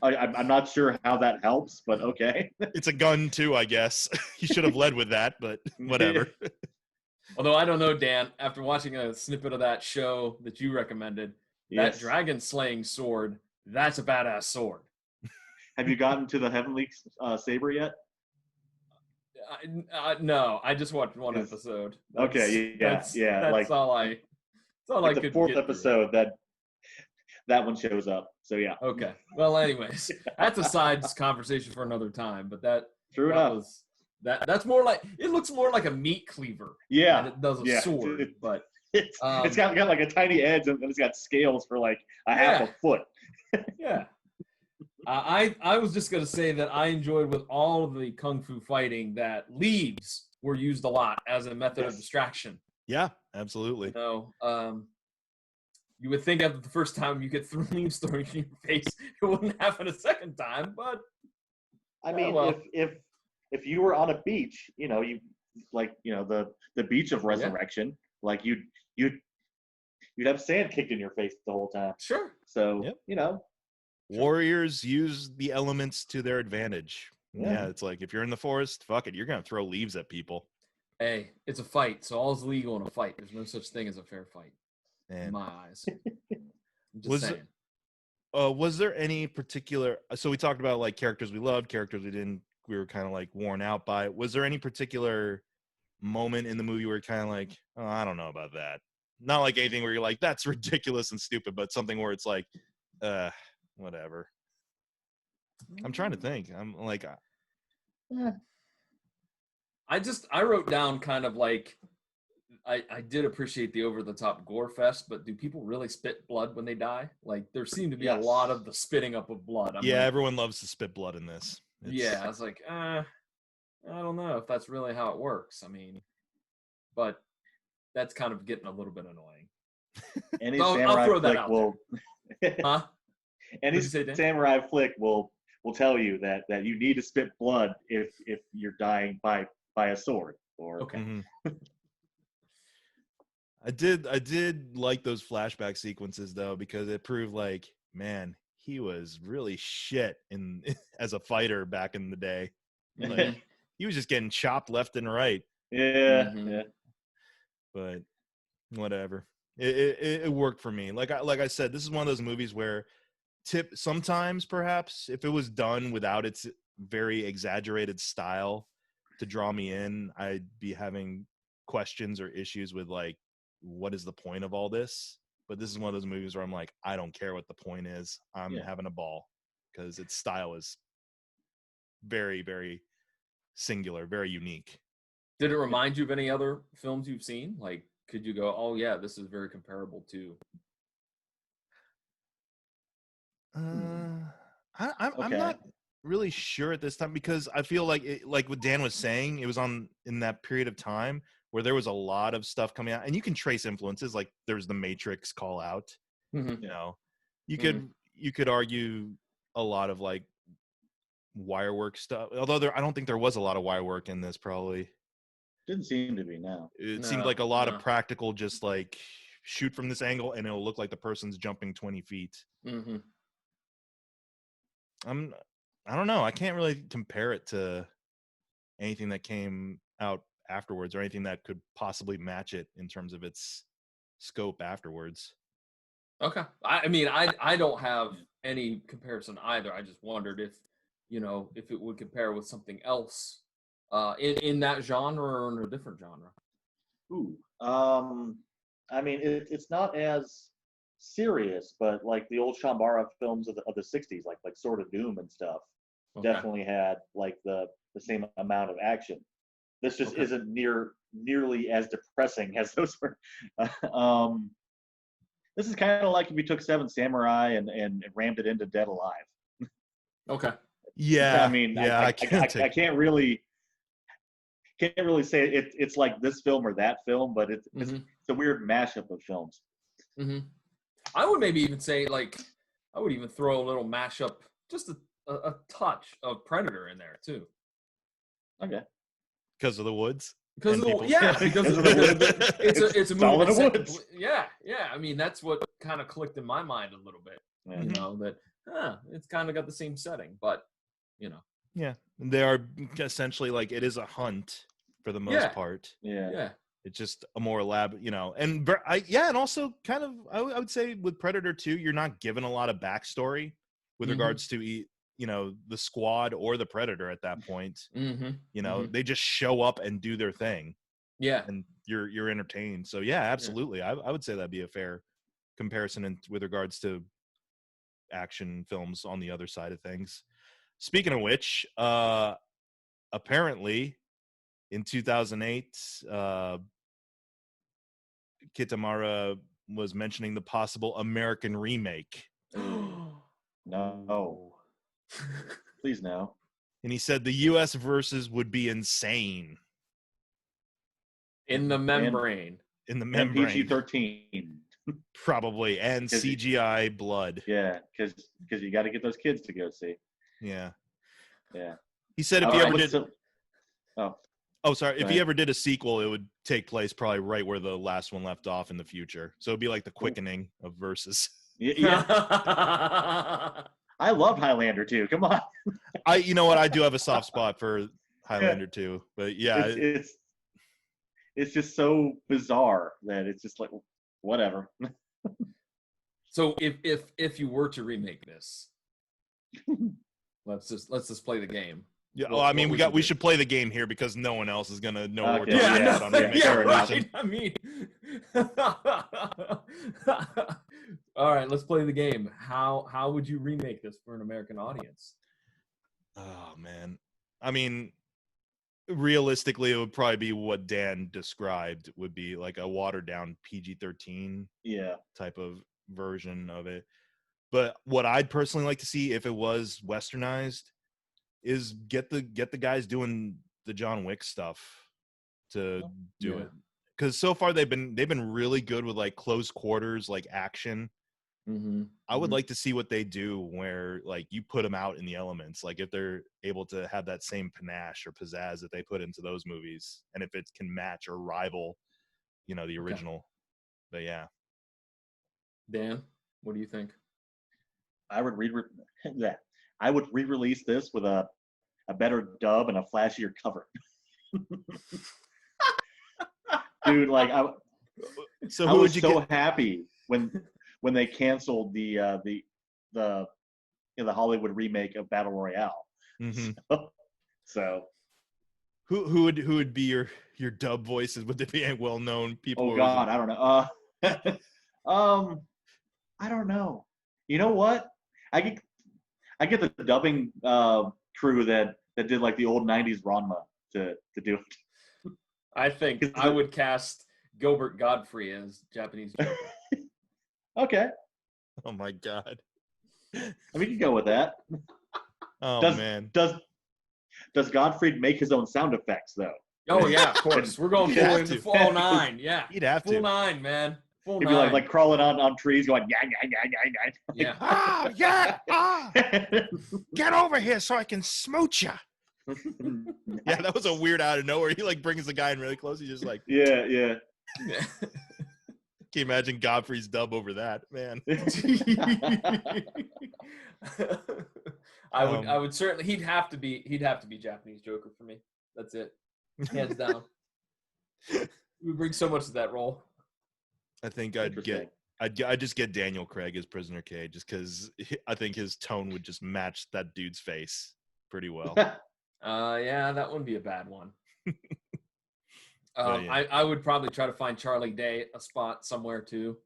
I'm not sure how that helps, but okay. It's a gun too, I guess. He should have led with that, but whatever. Although I don't know, Dan, after watching a snippet of that show that you recommended, that dragon slaying sword, that's a badass sword. Have you gotten to the Heavenly Saber yet? No, I just watched one episode. That's all I could. The fourth episode that one shows up. So yeah. Okay. Well, anyways, that's a side conversation for another time. But that's more like, it looks more like a meat cleaver. Yeah. Than it does a sword. But it's got like a tiny edge and it's got scales for like a half a foot. Yeah. I was just going to say that I enjoyed with all of the kung fu fighting that leaves were used a lot as a method of distraction. Yeah, absolutely. You would think after the first time you get leaves thrown in your face, it wouldn't happen a second time, but I mean, well. if you were on a beach, you like the beach of resurrection, like you'd have sand kicked in your face the whole time. Sure. So Yep. Warriors use the elements to their advantage. Yeah, it's like if you're in the forest, fuck it, you're gonna throw leaves at people. Hey, it's a fight, so all's legal in a fight. There's no such thing as a fair fight, in my eyes. I'm just saying. Was there any particular? So we talked about like characters we loved, characters we didn't. We were kind of like worn out by. Was there any particular moment in the movie where you're kind of like, oh, I don't know about that? Not like anything where you're like, that's ridiculous and stupid, but something where it's like, whatever. I'm trying to think. I'm like, I wrote down kind of like, I did appreciate the over-the-top gore fest, but do people really spit blood when they die? Like, there seemed to be a lot of the spitting up of blood. Everyone loves to spit blood in this. I was like, I don't know if that's really how it works. I mean, but that's kind of getting a little bit annoying. Any I'll throw that out will, huh? Any samurai flick will tell you that you need to spit blood if you're dying by a sword. Or okay. Mm-hmm. I did like those flashback sequences though, because it proved like, man, he was really shit as a fighter back in the day. Like, he was just getting chopped left and right. Yeah. But whatever. It worked for me. Like I said, this is one of those movies where sometimes perhaps if it was done without its very exaggerated style to draw me in, I'd be having questions or issues with like, what is the point of all this? But this is one of those movies where I'm like, I don't care what the point is. I'm having a ball because its style is very, very singular, very unique. Did it remind you of any other films you've seen? Like, could you go, oh yeah, this is very comparable to? I'm not really sure at this time, because I feel like like what Dan was saying, it was in that period of time where there was a lot of stuff coming out, and you can trace influences. Like there's the Matrix call out. Mm-hmm. You could argue a lot of like wire work stuff, although I don't think there was a lot of wire work in this. Probably didn't seem to be. No, it seemed like a lot of practical, just like shoot from this angle and it'll look like the person's jumping 20 feet. Mm-hmm. I don't know. I can't really compare it to anything that came out afterwards or anything that could possibly match it in terms of its scope afterwards. Okay. I mean, I don't have any comparison either. I just wondered if it would compare with something else in that genre or in a different genre. Ooh. I mean, it's not as serious, but like the old Shambara films of the 60s, like Sword of Doom and stuff, definitely had like the same amount of action. This just isn't nearly as depressing as those were. This is kind of like if you took Seven Samurai and rammed it into Dead Alive. Okay. Yeah. I mean, I can't really say it's like this film or that film, but it's a weird mashup of films. Mm-hmm. I would maybe even say, like, I would even throw a little mashup, just a touch of Predator in there too. Okay. Because of the woods. Because of the woods. It's a movie that's yeah. I mean, that's what kind of clicked in my mind a little bit. Mm-hmm. That it's kind of got the same setting, but Yeah, they are essentially like, it is a hunt for the most part. Yeah. It's just a more elaborate, and also kind of, I would say with Predator 2, you're not given a lot of backstory with regards to, the squad or the Predator at that point. Mm-hmm. They just show up and do their thing. Yeah. And you're entertained. So yeah, absolutely. Yeah. I would say that'd be a fair comparison with regards to action films on the other side of things. Speaking of which, apparently in 2008, Kitamura was mentioning the possible American remake. No. Please no. And he said the U.S. versus would be insane. In the membrane. In the membrane. PG-13. Probably, and CGI blood. Yeah, because you got to get those kids to go see. Yeah. Yeah. He said if he ever did. Oh, sorry. If he ever did a sequel, it would take place probably right where the last one left off in the future. So it'd be like the quickening of Versus. Yeah. I love Highlander too. Come on. You know what? I do have a soft spot for Highlander too, but yeah, it's just so bizarre that it's just like whatever. So if you were to remake this, let's just play the game. Yeah, well, I mean, we should play the game here because no one else is gonna know what we're talking yeah, about on remake. Yeah, right. I mean, all right, let's play the game. How would you remake this for an American audience? Oh man, I mean, realistically, it would probably be what Dan described. Would be like a watered down PG-13 type of version of it. But what I'd personally like to see if it was westernized is get the guys doing the John Wick stuff to do it, because so far they've been really good with like close quarters, like action. I would like to see what they do where like you put them out in the elements, like if they're able to have that same panache or pizzazz that they put into those movies, and if it can match or rival, the original. But yeah, Dan, what do you think? I would re-release this with a better dub and a flashier cover. Dude, like I was so happy when they canceled the Hollywood remake of Battle Royale. So who would be your dub voices? Would there be any well-known people? Oh God, I don't know. I don't know. You know what? I get the dubbing crew that did like the old '90s Ranma to do it. I think I would cast Gilbert Godfrey as Japanese Joker. Okay. Oh my God. We can go with that. Oh man. Does Godfrey make his own sound effects though? Oh yeah, of course. We're going full 9. Yeah. He'd have to. Full 9, man. Full He'd 9. be like crawling on trees going Yeah. Ah, yeah. Ah. Get over here so I can smooch you. Yeah, that was a weird out of nowhere. He like brings the guy in really close. He's just like, yeah. Can you imagine Godfrey's dub over that, man? I would certainly. He'd have to be Japanese Joker for me. That's it, hands down. We bring so much to that role. I think I'd just get Daniel Craig as Prisoner K, just because I think his tone would just match that dude's face pretty well. Yeah, that wouldn't be a bad one. Yeah. I would probably try to find Charlie Day a spot somewhere too.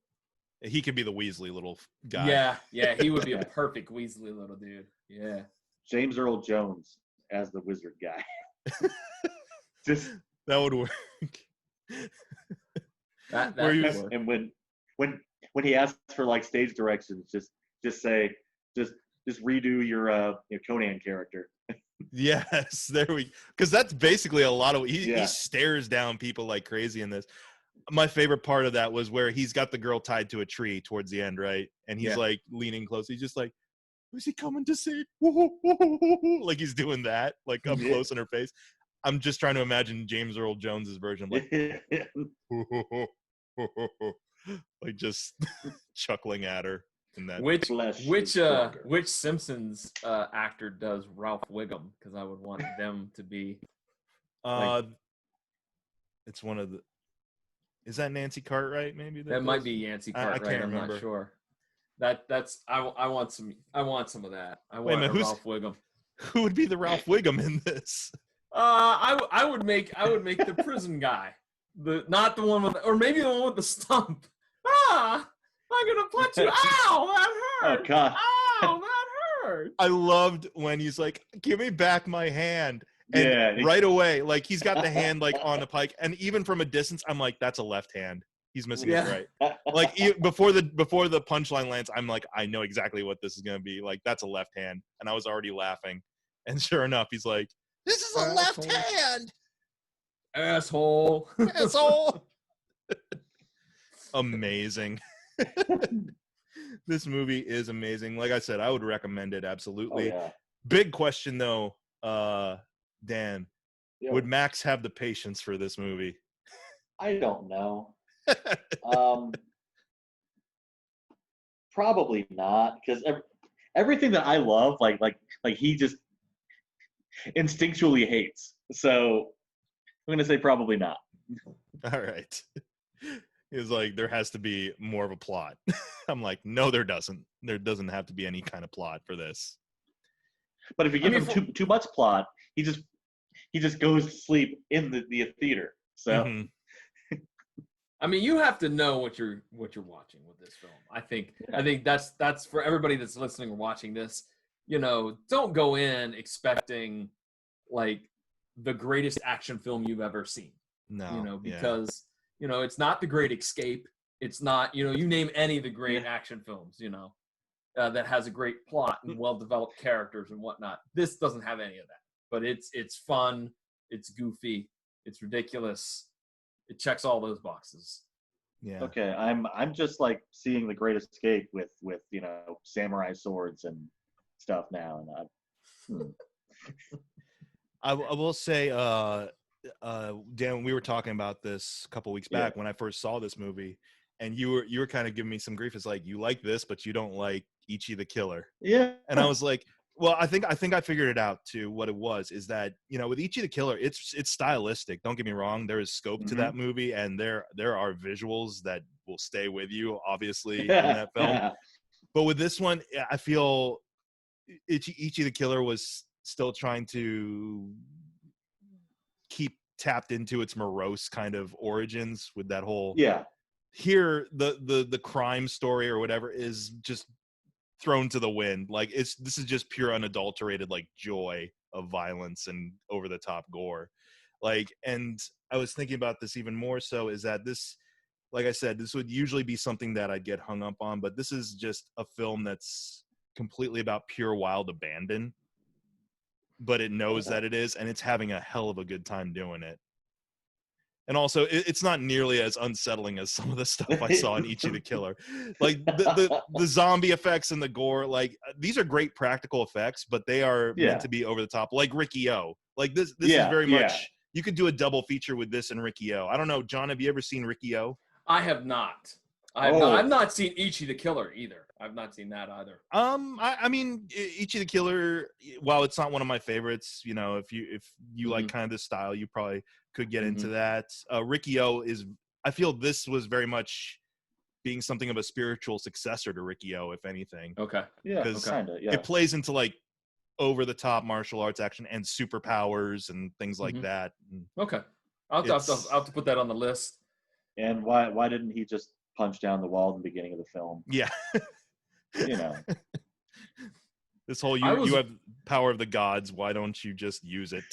He could be the Weasley little guy. Yeah, he would be a perfect Weasley little dude. Yeah. James Earl Jones as the wizard guy. Just that would work. That would work. And when he asks for like stage directions, just say just redo your Conan character. Yes, there we. Because that's basically a lot of. He stares down people like crazy in this. My favorite part of that was where he's got the girl tied to a tree towards the end, right? And he's like leaning close. He's just like, "Who's he coming to see?" Like he's doing that, like up close in her face. I'm just trying to imagine James Earl Jones's version, like, like just chuckling at her. In that which Simpsons actor does Ralph Wiggum? Because I would want them to be. It's one of the. Is that Nancy Cartwright? Maybe that might be Nancy Cartwright. I can't remember. I'm not sure. That's I want some of that. I want Ralph Wiggum. Who would be the Ralph Wiggum in this? I would make the prison guy, not the one with, or maybe the one with the stump. I'm gonna punch you. Ow, that hurt. Oh God. Ow, that hurt. I loved when he's like, "Give me back my hand." And right away, like he's got the hand like on the pike, and even from a distance, I'm like, "That's a left hand. He's missing his right." Like before the punchline lands, I'm like, I know exactly what this is gonna be. Like that's a left hand, and I was already laughing. And sure enough, he's like, "This is a left hand, asshole." Amazing. This movie is amazing. Like I said, I would recommend it Oh absolutely. yeah. Big question though, Dan, Yeah. would Max have the patience for this movie? I don't know. Probably not, because everything that I love, like he just instinctually hates. So I'm gonna say probably not. All right. It's like there has to be more of a plot. I'm like, no, there doesn't. There doesn't have to be any kind of plot for this. But if you give him too much plot, he just goes to sleep in the theater. So Mhm. I mean, you have to know what you're watching with this film. I think that's for everybody that's listening or watching this. Don't go in expecting like the greatest action film you've ever seen. No. Because it's not The Great Escape. It's not you name any of the great action films. That has a great plot and well-developed characters and whatnot. This doesn't have any of that, but it's fun, it's goofy, it's ridiculous. It checks all those boxes. Yeah. Okay, I'm just like seeing The Great Escape with samurai swords and stuff now, and I will say, Dan, we were talking about this a couple weeks back when I first saw this movie, and you were kind of giving me some grief. It's like, you like this, but you don't like Ichi the Killer. Yeah. And I was like, well, I think I figured it out too. What it was is that, with Ichi the Killer, it's stylistic. Don't get me wrong. There is scope to that movie, and there are visuals that will stay with you, obviously, in that film. But with this one, I feel Ichi the Killer was still trying to keep tapped into its morose kind of origins with that whole here the crime story or whatever is just thrown to the wind. Like this is just pure unadulterated like joy of violence and over the top gore. Like, and I was thinking about this even more so is that this, like I said, this would usually be something that I'd get hung up on, but this is just a film that's completely about pure wild abandon, but it knows that it is, and it's having a hell of a good time doing it. And also, it's not nearly as unsettling as some of the stuff I saw in Ichi the Killer. Like, the zombie effects and the gore, like, these are great practical effects, but they are meant to be over the top. Like Ricky-O. Like, this is very much... You could do a double feature with this and Ricky-O. I don't know, John, have you ever seen Ricky-O? I have not. I've not seen Ichi the Killer either. I've not seen that either. I mean, Ichi the Killer, while it's not one of my favorites, if you like kind of this style, you probably could get into that. Ricky-O is, I feel this was very much being something of a spiritual successor to Ricky-O, if anything. Okay. Yeah, because kind of. Yeah. it plays into like over the top martial arts action and superpowers and things like that. Okay. I'll have to put that on the list. And why didn't he just punch down the wall at the beginning of the film? Yeah. This whole you have power of the gods, why don't you just use it?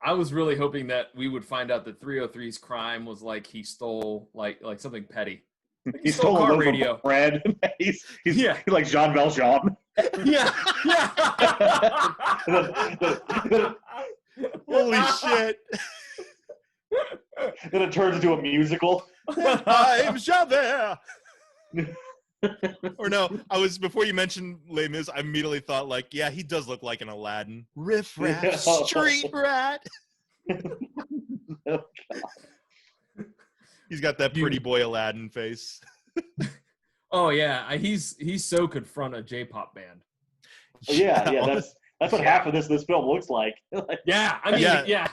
I was really hoping that we would find out that 303's crime was like he stole like something petty. Like he stole a car loaf radio. Of bread. he's like Jean Valjean. Yeah. Holy shit. Then it turns into a musical. I'm Javert. Or no, before you mentioned Les Mis, I immediately thought like, yeah, he does look like an Aladdin. Riff raff, street rat. Oh, he's got that pretty boy Aladdin face. Oh yeah, he's so confront a J-pop band. Yeah, that's what half of this film looks like. Yeah, I mean,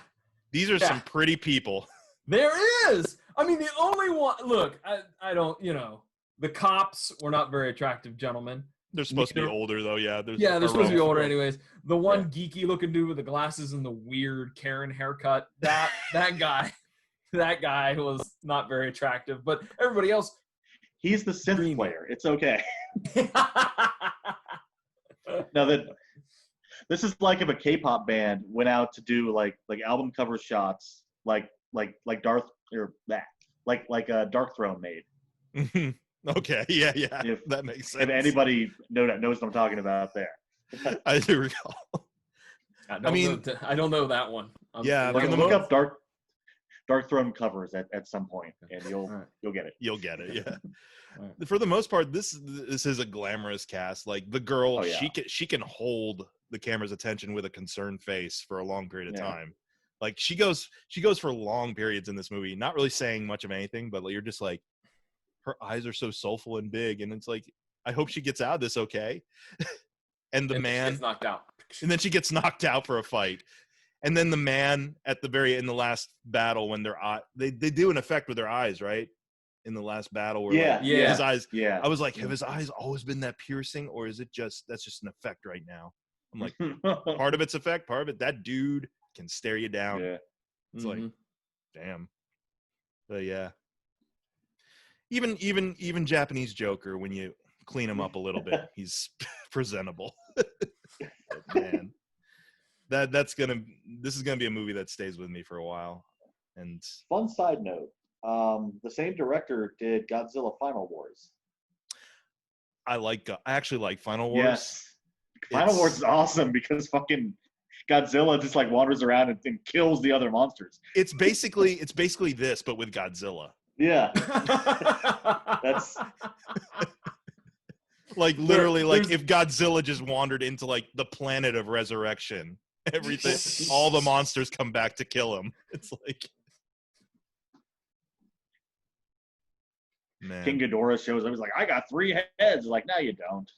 These are some pretty people. There is. I mean, the only one. Look, I don't. The cops were not very attractive gentlemen. They're supposed to be older, though. Yeah, they're supposed to be older, anyways. The one geeky-looking dude with the glasses and the weird Karen haircut. That guy was not very attractive. But everybody else, he's the synth player. It's okay. Now this is like if a K-pop band went out to do like album cover shots, like Darth or that, like Dark Throne made. Okay, yeah, that makes sense. If anybody knows what I'm talking about there. I do recall. I don't know that one. Look up Dark Dark Throne covers at some point, and you'll get it. You'll get it, yeah. Right. For the most part, this is a glamorous cast. Like the girl, Oh, yeah. she can hold the camera's attention with a concerned face for a long period of Yeah. time. Like she goes for long periods in this movie, not really saying much of anything, but you're just like, her eyes are so soulful and big, and it's like, I hope she gets out of this okay. And the man she gets knocked out. and then she gets knocked out for a fight. And then the man at the in the last battle, when their eye, they do an effect with their eyes, right? In the last battle, where his eyes. Yeah. I was like, have his eyes always been that piercing, or is it that's just an effect right now? I'm like, part of it's effect, part of it, that dude can stare you down. Yeah. It's like, damn. But yeah. Even Japanese Joker, when you clean him up a little bit, he's presentable. But man, this is gonna be a movie that stays with me for a while. And fun side note, the same director did Godzilla Final Wars. I actually like Final Wars. Yes, Final Wars is awesome because fucking Godzilla just like wanders around and kills the other monsters. It's basically this, but with Godzilla. Yeah. That's like literally like if Godzilla just wandered into like the planet of resurrection, everything, all the monsters come back to kill him. It's like, man. King Ghidorah shows up. He's like, I got 3 heads. Like, no, you don't.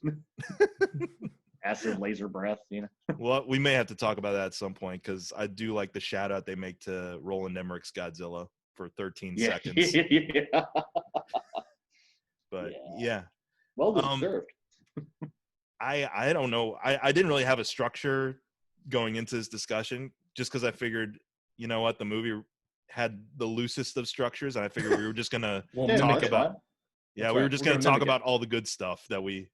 Acid laser breath, you know. Well, we may have to talk about that at some point, because I do like the shout out they make to Roland Emmerich's Godzilla for 13 seconds. Yeah. But yeah. Well deserved. I don't know. I didn't really have a structure going into this discussion, just because I figured, you know what, the movie had the loosest of structures, and I figured we were just gonna talk about. Yeah, we were just gonna talk about all the good stuff that we.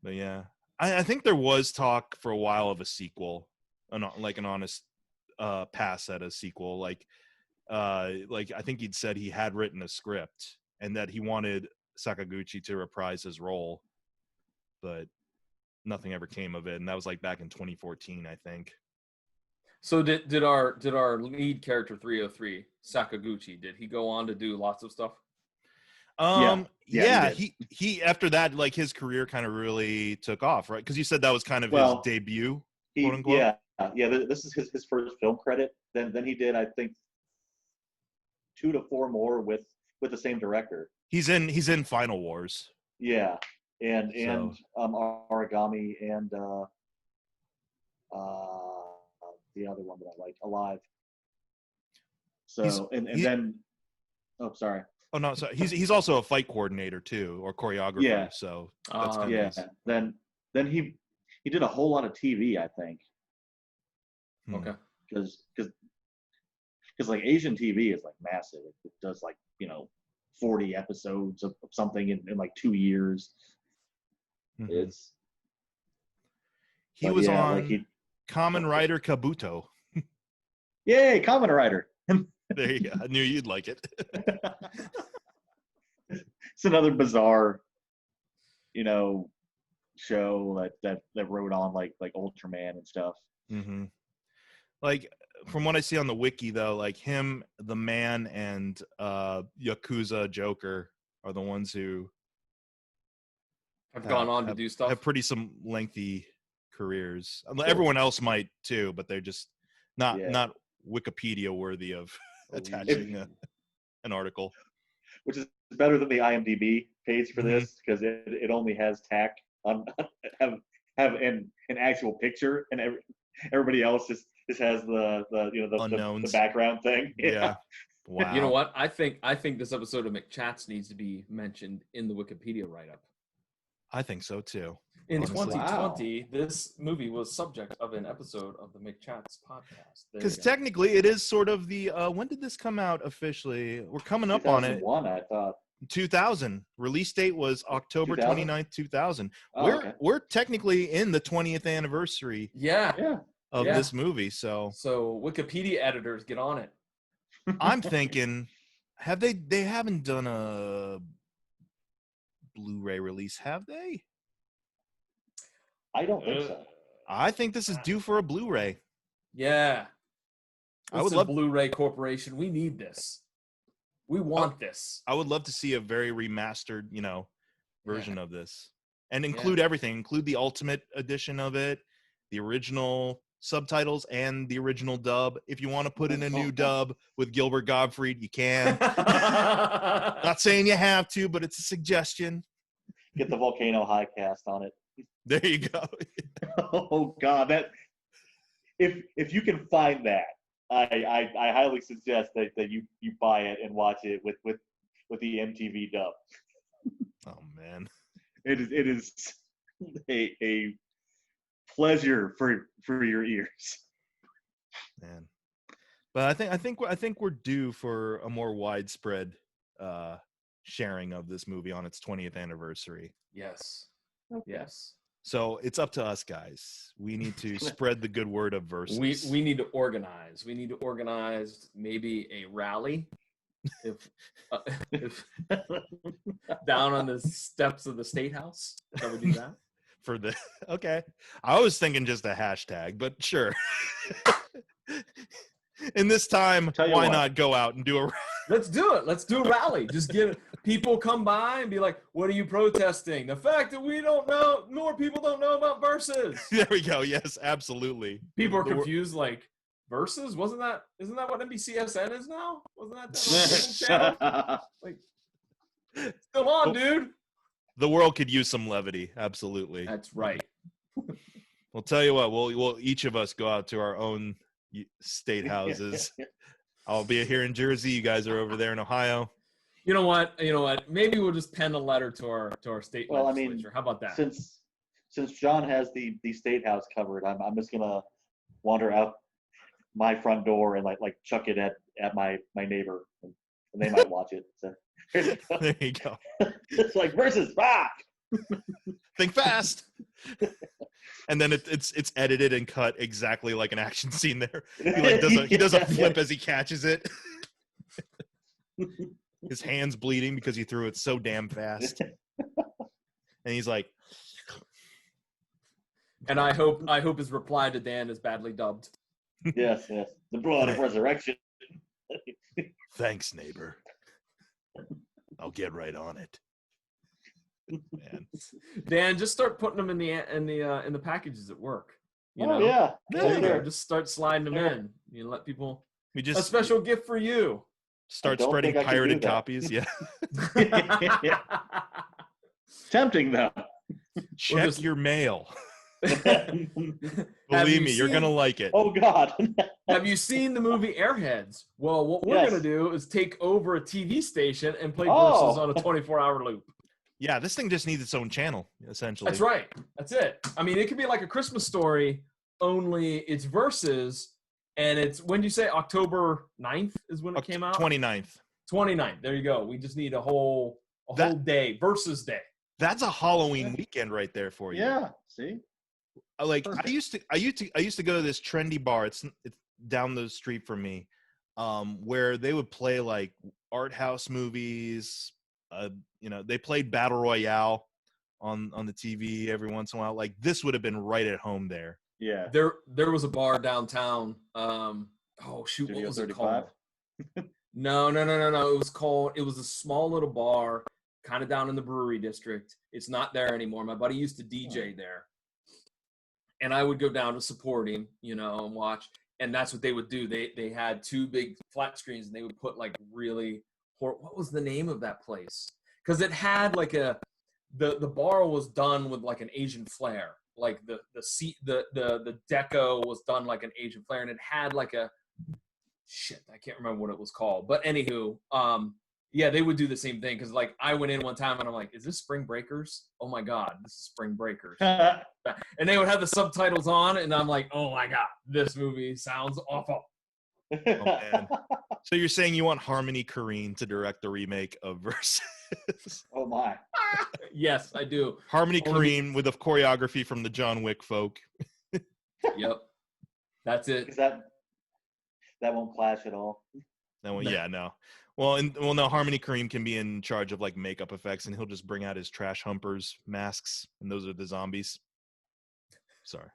But yeah, I think there was talk for a while of a sequel, like an honest pass at a sequel. Like I think he'd said he had written a script and that he wanted Sakaguchi to reprise his role, but nothing ever came of it, and that was like back in 2014, I think. So did our lead character 303 Sakaguchi, did he go on to do lots of stuff? He after that, like, his career kind of really took off, right? Because you said that was kind of his debut, quote unquote. This is his first film credit. Then he did, I think, 2 to 4 more with the same director. He's in Final Wars. Yeah, and Origami and the other one that I liked, Alive. So then, oh, sorry. Oh no, so he's also a fight coordinator too, or choreographer. Yeah. So that's Then he did a whole lot of TV, I think. Okay. Because like Asian TV is like massive. It does like 40 episodes of something in like 2 years. Mm-hmm. He was on like Kamen Rider Kabuto. Yay, Kamen Rider. There you go. I knew you'd like it. It's another bizarre, show that wrote on like Ultraman and stuff. Mm-hmm. Like, from what I see on the wiki, though, like him, the Man, and Yakuza Joker are the ones who have gone on to do stuff. Have pretty some lengthy careers. Everyone else might too, but they're just not Wikipedia worthy of attaching an article. Which is better than the IMDb page for this, because it only has tack on have an actual picture, and everybody else just has the background thing. Yeah. Wow. You know what? I think this episode of McChats needs to be mentioned in the Wikipedia write-up. I think so too. In 2020, this movie was subject of an episode of the McChats podcast. Because technically, it is sort of the. When did this come out officially? We're coming up on it. 2001, I thought. 2000. Release date was October 29th, 2000. We're technically in the 20th anniversary. Of this movie, so Wikipedia editors, get on it. I'm thinking, they haven't done a Blu-ray release, have they? I don't think so. I think this is due for a Blu-ray. Yeah. Listen, Blu-ray Corporation, we need this. We want this. I would love to see a very remastered, version of this, and include everything. Include the ultimate edition of it, the original subtitles, and the original dub. If you want to put in a new dub with Gilbert Gottfried, you can. Not saying you have to, but it's a suggestion. Get the Volcano High cast on it. There you go. Oh God, that if you can find that, I highly suggest that you buy it and watch it with the MTV dub. Oh man, it is a pleasure for your ears, man. But I think we're due for a more widespread sharing of this movie on its 20th anniversary. Yes. Okay. Yes. So it's up to us, guys. We need to spread the good word of Versus. We need to organize. We need to organize maybe a rally. If down on the steps of the State House, shall we do that? For the okay, I was thinking just a hashtag, but sure. In this time, why not go out and do a? Let's do it. Let's do a rally. Just get people come by and be like, "What are you protesting? The fact that we don't know, more people don't know about Versus." There we go. Yes, absolutely. People are confused. Like Versus, isn't that what NBCSN is now? Wasn't that channel? Like, still on, dude. The world could use some levity. Absolutely. That's right. We'll tell you what. We'll each of us go out to our own state houses. I'll be here in Jersey. You guys are over there in Ohio. You know what? Maybe we'll just pen a letter to our state legislature. How about that? Since John has the state house covered, I'm just gonna wander out my front door and like chuck it at my neighbor, and they might watch it. So there you go. It's like Versus rock. Think fast. And then it's edited and cut exactly like an action scene there. He does a flip as he catches it. His hand's bleeding because he threw it so damn fast. And he's like, and I hope his reply to Dan is badly dubbed. Yes. The blood of resurrection. Thanks, neighbor. I'll get right on it. Man. Dan, just start putting them in the packages at work. Yeah. Just start sliding them in. Let people. A special gift for you. Start spreading pirated copies. Yeah. Tempting though. Check your mail. Believe me, you're gonna like it. Oh God. Have you seen the movie Airheads? Well, what we're gonna do is take over a TV station and play Versus on a 24-hour loop. Yeah, this thing just needs its own channel, essentially. That's right. That's it. I mean, it could be like A Christmas Story, only it's Versus, and it's, when did you say, October 9th is when it came out? 29th. 29th. There you go. We just need a whole day, Versus Day. That's a Halloween weekend right there for you. Yeah. See? Like I used to go to this trendy bar. It's down the street from me, where they would play like art house movies. They played Battle Royale on the TV every once in a while. Like this would have been right at home there. Yeah. There was a bar downtown. What was it called? No. It was a small little bar, kind of down in the brewery district. It's not there anymore. My buddy used to DJ there. And I would go down to support him, and watch. And that's what they would do. They had two big flat screens, and they would put like really, what was the name of that place? Because it had like the bar was done with like an Asian flair. Like the seat, the deco was done like an Asian flair, and it had like I can't remember what it was called. But anywho, they would do the same thing. Because like I went in one time and I'm like, is this Spring Breakers? Oh my God, this is Spring Breakers. And they would have the subtitles on, and I'm like, oh my God, this movie sounds awful. Oh, man. So you're saying you want Harmony Korine to direct the remake of Versus? Oh my. Yes, I do. Harmony Korine with the choreography from the John Wick folk. Yep. That's it. That won't clash at all. No. Well, no, Harmony Korine can be in charge of like makeup effects, and he'll just bring out his trash humpers masks, and those are the zombies. Sorry.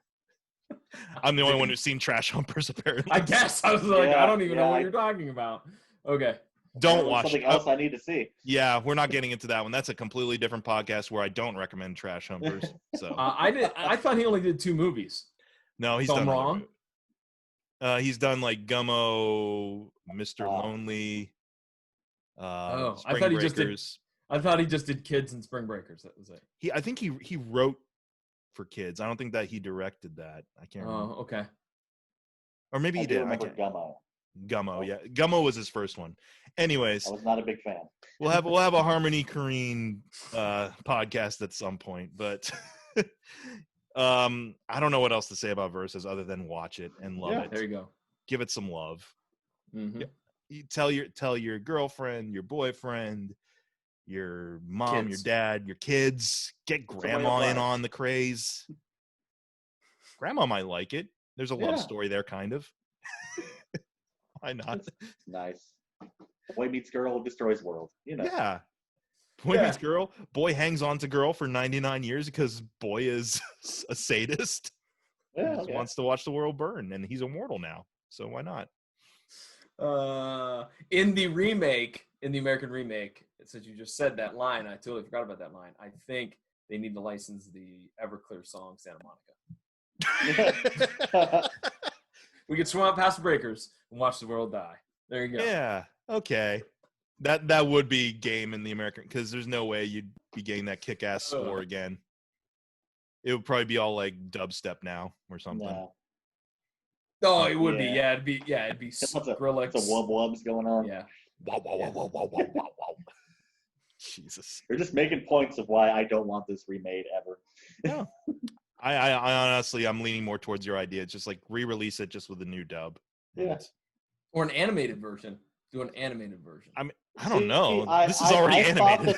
I'm the only one who's seen Trash Humpers, apparently. I guess. I was like, Yeah, I don't even know what yeah, you're talking about. Okay. Don't There's watch something it. else I need to see. Yeah, we're not getting into that one. That's a completely different podcast where I don't recommend Trash Humpers. So I thought he only did 2 movies. no, he's So I'm done other wrong? He's done like Gummo, Mr. Oh. Lonely, I Spring thought he just did. Breakers. I thought he just did Kids and Spring Breakers. That was it. I think he wrote for kids. I don't think that he directed that. I can't remember. Oh, okay. Or maybe I he do did. I remember can't. Gummo. Gummo, yeah. Gummo was his first one. Anyways, I was not a big fan. we'll have a Harmony Korine podcast at some point, but I don't know what else to say about Versus other than watch it and love it. There you go. Give it some love. Mm-hmm. You tell your girlfriend, your boyfriend, your mom, Kids. your dad, your kids. Get grandma in on the craze. Grandma might like it. There's a love story there, kind of. Why not? Nice. Boy meets girl destroys world. You know. Yeah. Boy meets girl. Boy hangs on to girl for 99 years because boy is a sadist. Yeah. He just wants to watch the world burn, and he's immortal now. So why not? In the American remake, since you just said that line, I totally forgot about that line. I think they need to license the Everclear song Santa Monica. We could swim out past the breakers and watch the world die. There you go. Yeah. Okay. That would be game in the American, because there's no way you'd be getting that kick-ass score again. It would probably be all like dubstep now or something. No. Oh, it would be. Yeah, it'd be Skrillex. It's a wub wubs going on. Yeah. Wow, wow, wow, wow, wow, wow, wow, wow. Jesus. You're just making points of why I don't want this remade ever. No. I honestly, I'm leaning more towards your idea. It's just like re-release it just with a new dub. Yeah. Or an animated version. Do an animated version. I don't know. This is I already animated.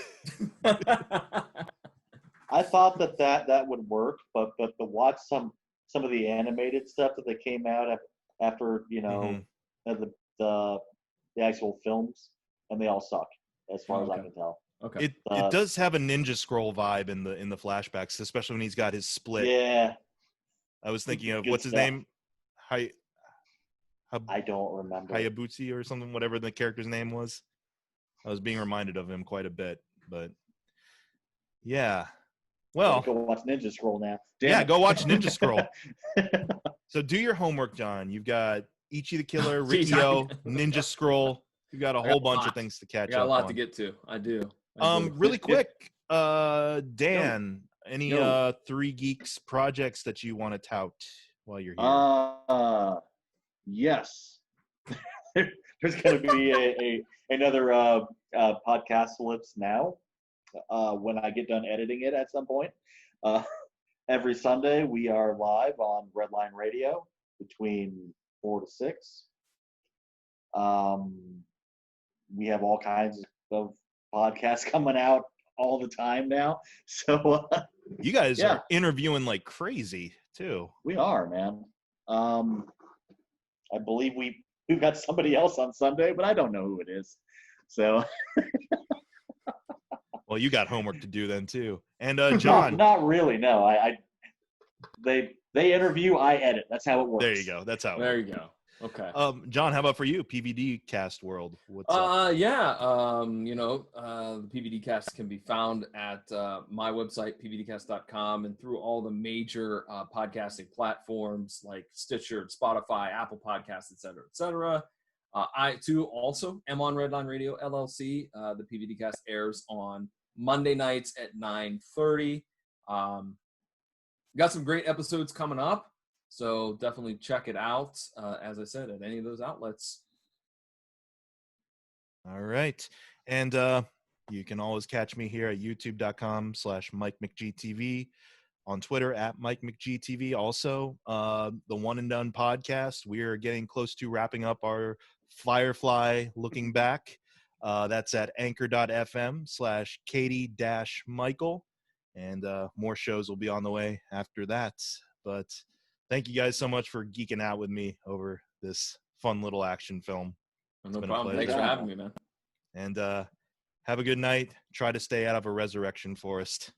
I thought that would work, but to watch some of the animated stuff that they came out after the actual films, and they all suck as far as I can tell. Okay. It does have a Ninja Scroll vibe in the flashbacks, especially when he's got his split. Yeah. I was thinking of Good what's his stuff. name? I don't remember. Hayabusa or something, whatever the character's name was. I was being reminded of him quite a bit, but yeah. Well, go watch Ninja Scroll now. Go watch Ninja Scroll. So do your homework, John. You've got Ichi the Killer, Rikio, Ninja Scroll. You got a whole bunch of things to catch up on. I got a lot to get to. I do. Really quick, Dan, any 3 Geeks projects that you want to tout while you're here? Yes. There's going to be another podcast flips now when I get done editing it at some point. Every Sunday we are live on Redline Radio between 4 to 6. We have all kinds of podcasts coming out all the time now. So you guys are interviewing like crazy too. We are, man. I believe we've got somebody else on Sunday, but I don't know who it is. So well, you got homework to do then too. And John, not really. No, they interview, I edit. That's how it works. There you go. That's how. There you go. Okay. John, how about for you? PVDCast world. What's up? The PVDcast can be found at my website, pvdcast.com, and through all the major podcasting platforms like Stitcher, Spotify, Apple Podcasts, et cetera. I too also am on Redline Radio LLC. The PVDcast airs on Monday nights at 9:30. Got some great episodes coming up. So definitely check it out, as I said, at any of those outlets. All right. And you can always catch me here at youtube.com/MikeMcGTV, on Twitter at MikeMcGTV. Also, the One and Done podcast. We are getting close to wrapping up our Firefly Looking Back. That's at anchor.fm/Katie-Michael. And more shows will be on the way after that. But thank you guys so much for geeking out with me over this fun little action film. No problem. Thanks for having me, man. And have a good night. Try to stay out of a resurrection forest.